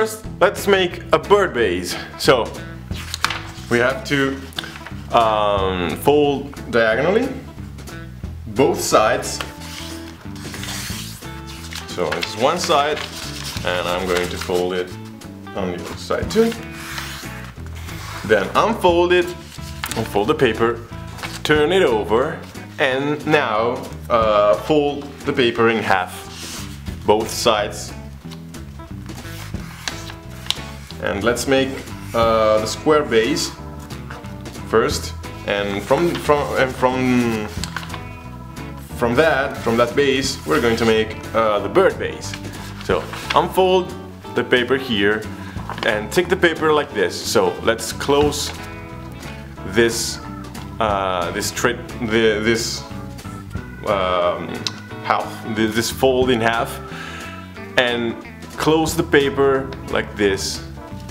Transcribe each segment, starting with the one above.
first, let's make a bird base. So we have to fold diagonally both sides. So this is one side, and I'm going to fold it on the other side too. Then unfold it, unfold the paper, turn it over, and now fold the paper in half, both sides. And let's make the square base first, and from that base we're going to make the bird base. So unfold the paper here and take the paper like this. So let's close this this fold in half, and close the paper like this,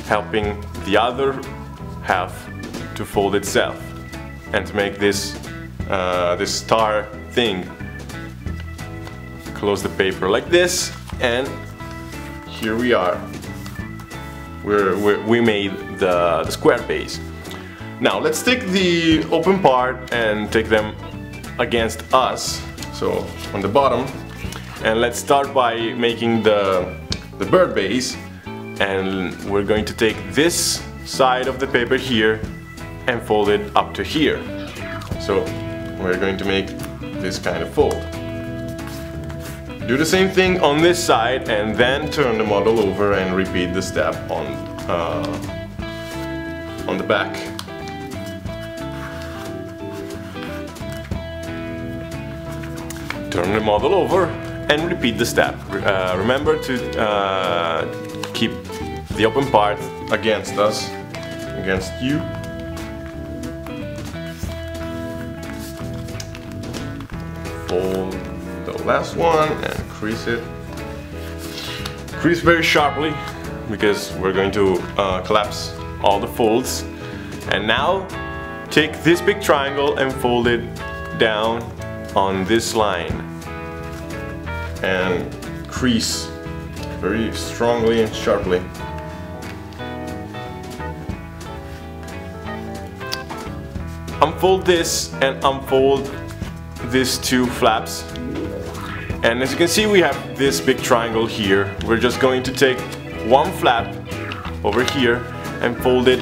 helping the other half to fold itself and to make this this star thing. Close the paper like this, and here we are. We made the square base. Now let's take the open part and take them against us, so on the bottom, and let's start by making the bird base. And we're going to take this side of the paper here and fold it up to here. So we're going to make this kind of fold. Do the same thing on this side, and then turn the model over and repeat the step on the back. Turn the model over and repeat the step. Remember to keep the open part against us, against you. Fold the last one and crease it. Crease very sharply, because we're going to collapse all the folds. And now take this big triangle and fold it down on this line and crease very strongly and sharply. Unfold this and unfold these two flaps, and as you can see we have this big triangle here. We're just going to take one flap over here and fold it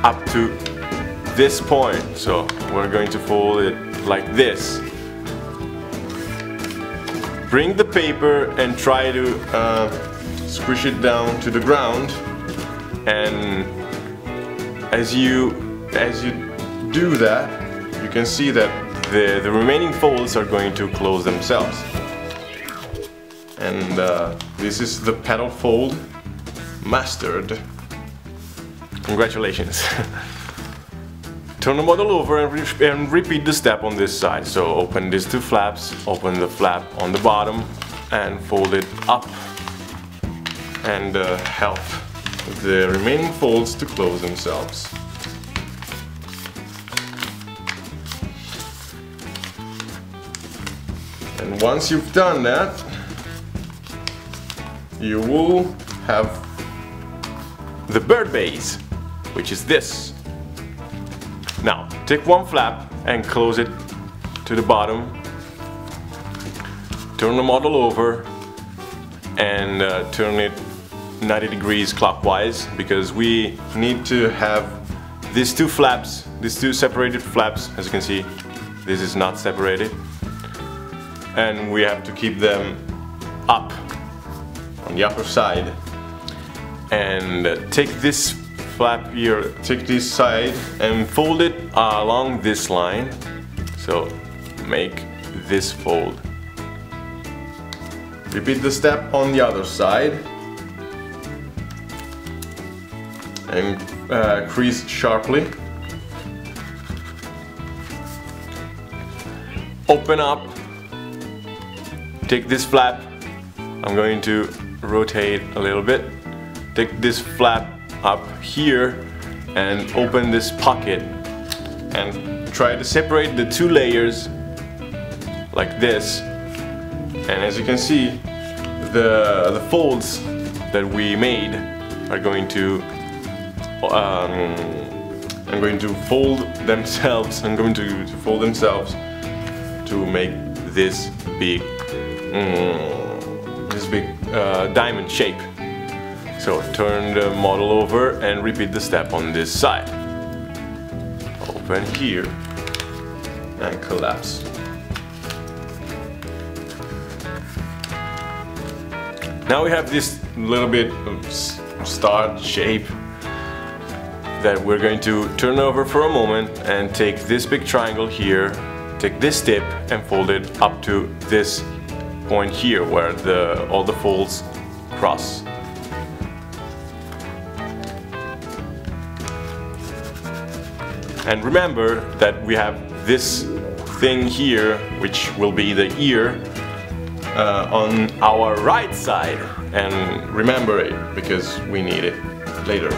up to this point. So we're going to fold it like this. Bring the paper and try to squish it down to the ground, and as you do that, you can see that the remaining folds are going to close themselves. And this is the petal fold mastered. Congratulations. Turn the model over and repeat the step on this side. So open these two flaps, open the flap on the bottom and fold it up, and help the remaining folds to close themselves. And once you've done that, you will have the bird base, which is this. Now, take one flap and close it to the bottom. Turn the model over and turn it 90 degrees clockwise, because we need to have these two flaps, these two separated flaps. As you can see, this is not separated, and we have to keep them up on the upper side. And take this flap here, take this side and fold it along this line. So make this fold. Repeat the step on the other side and crease sharply. Open up, take this flap, I'm going to rotate a little bit. Take this flap up here and open this pocket and try to separate the two layers like this. And as you can see, the folds that we made are going to fold themselves. I'm going to fold themselves to make this big diamond shape. So turn the model over and repeat the step on this side. Open here and collapse. Now we have this little bit of star shape that we're going to turn over for a moment and take this big triangle here, take this tip and fold it up to this point here where all the folds cross. And remember that we have this thing here, which will be the ear, on our right side, and remember it because we need it later.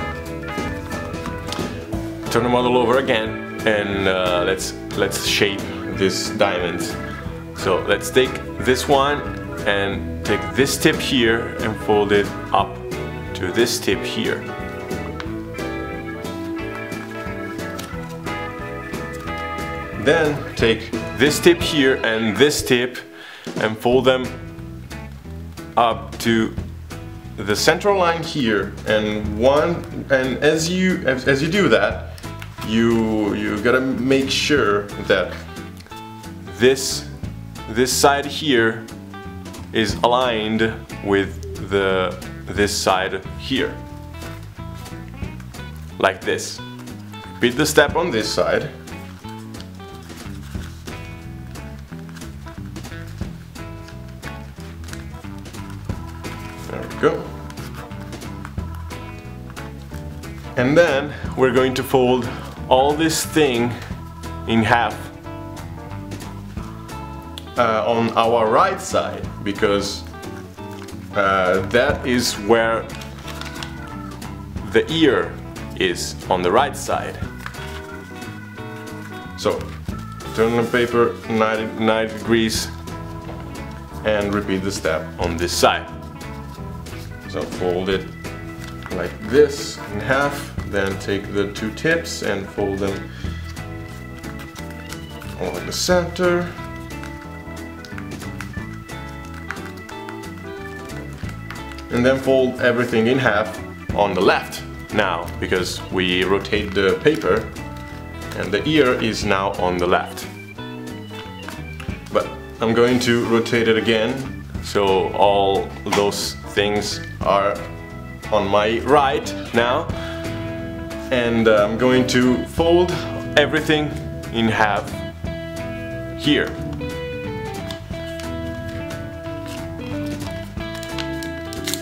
Turn the model over again and let's shape this diamond. So let's take this one and take this tip here and fold it up to this tip here. Then take this tip here and this tip and fold them up to the central line here, and as you do that, you gotta make sure that this side here is aligned with this side here, like this. Repeat the step on this side. There we go. And then we're going to fold all this thing in half on our right side, because that is where the ear is, on the right side. So turn the paper 90 degrees and repeat the step on this side. So fold it like this in half, then take the two tips and fold them on the center. And then fold everything in half on the left now, because we rotate the paper and the ear is now on the left. But I'm going to rotate it again, so all those things are on my right now, and I'm going to fold everything in half here.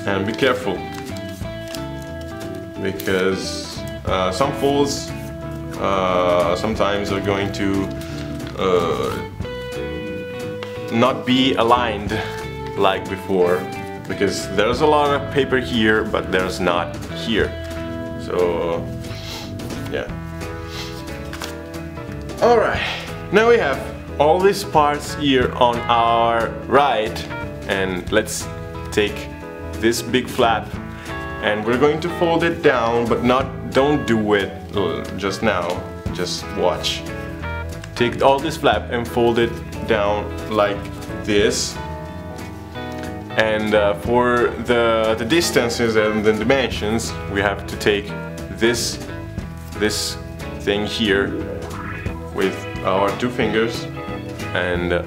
And be careful, because some folds sometimes are going to not be aligned like before, because there's a lot of paper here but there's not here. So yeah. Alright, now we have all these parts here on our right, and let's take this big flap and we're going to fold it down, but don't do it just now, just watch. Take all this flap and fold it down like this, and for the distances and the dimensions we have to take this thing here with our two fingers and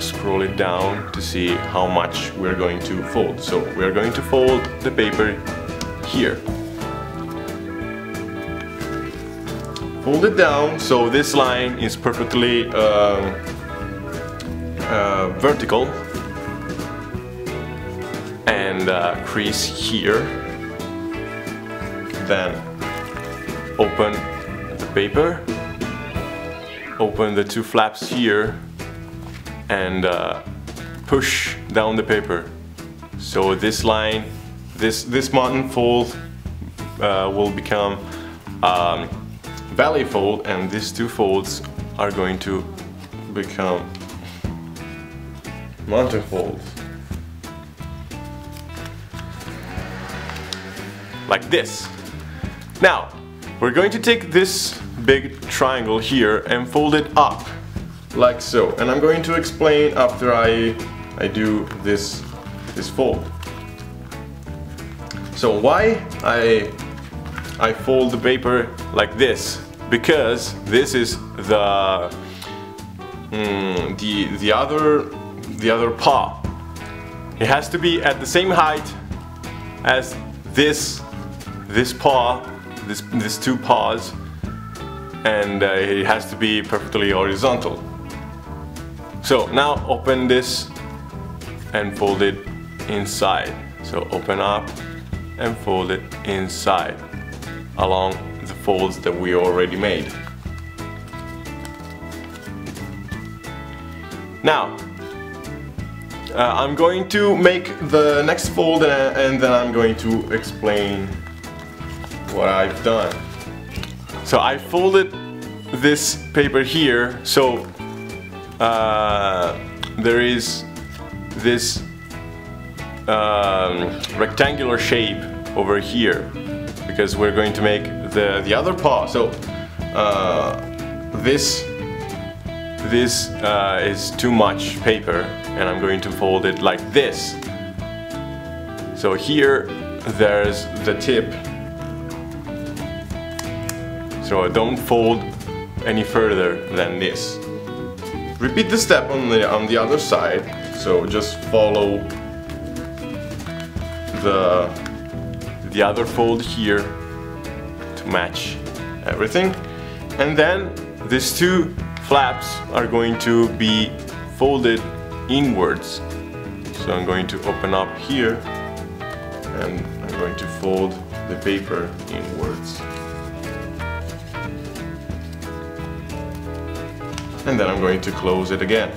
scroll it down to see how much we're going to fold. So we're going to fold the paper here. Fold it down so this line is perfectly vertical, and crease here. Then open the paper, open the two flaps here, and push down the paper. So this line, this mountain fold will become valley fold, and these two folds are going to become mountain folds. like this. Now, we're going to take this big triangle here and fold it up, like so. And I'm going to explain after I do this fold. So why I fold the paper like this? Because this is the other paw. It has to be at the same height as this paw, these two paws, and it has to be perfectly horizontal. So now open this and fold it inside. So open up and fold it inside along the folds that we already made. Now I'm going to make the next fold and then I'm going to explain what I've done. So I folded this paper here, so there is this rectangular shape over here because we're going to make the other paw. So this is too much paper and I'm going to fold it like this. So here there's the tip. So don't fold any further than this. Repeat the step on the other side. So just follow the other fold here to match everything. And then these two flaps are going to be folded inwards. So I'm going to open up here and I'm going to fold the paper inwards. And then I'm going to close it again.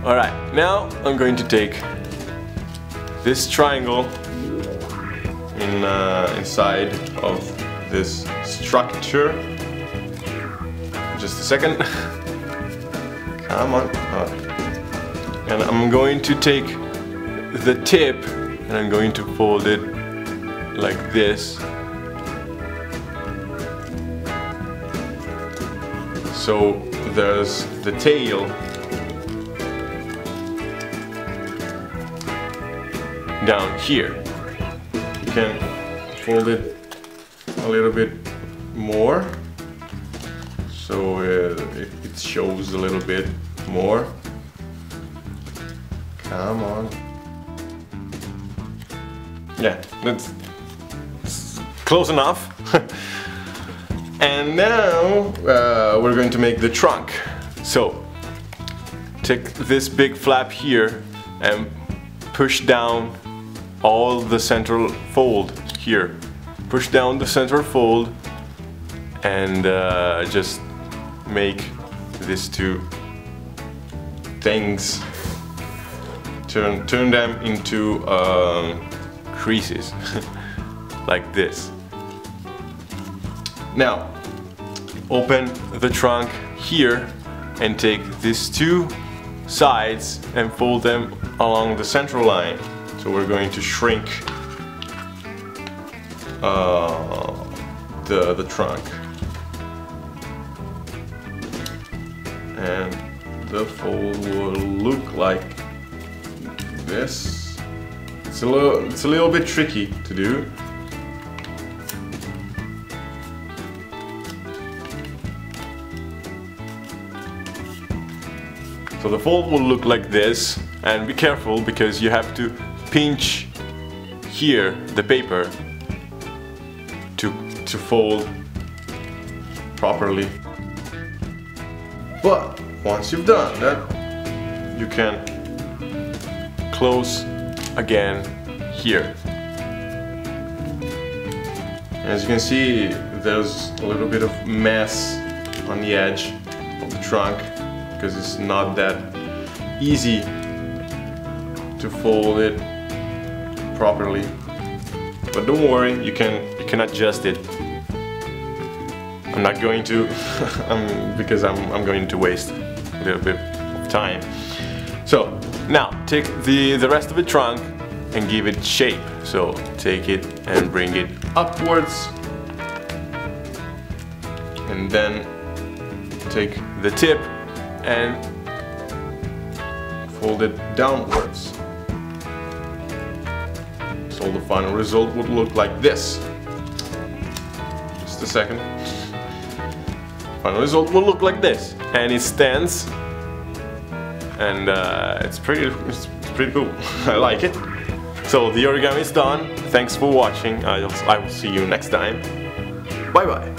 Alright, now I'm going to take this triangle inside of this structure. Just a second. Come on. And I'm going to take the tip and I'm going to fold it like this. So there's the tail down here. You can fold it a little bit more so it shows a little bit more. Come on. Yeah, that's close enough. And now we're going to make the trunk. So take this big flap here and push down all the central fold here. Push down the center fold and just make these two things, turn them into creases like this. Now open the trunk here and take these two sides and fold them along the central line. So we're going to shrink the trunk, and the fold will look like this. It's a little bit tricky to do. So the fold will look like this, and be careful because you have to pinch here the paper to fold properly. But once you've done that, you can close again here. As you can see, there's a little bit of mess on the edge of the trunk because it's not that easy to fold it properly. But don't worry, you can adjust it. I'm not going to because I'm going to waste a little bit of time. So now take the rest of the trunk and give it shape. So take it and bring it upwards, and then take the tip and fold it downwards. So the final result would look like this. Just a second. Final result will look like this, and it stands, and it's pretty cool. I like it. So the origami is done. Thanks for watching. I will see you next time. Bye bye.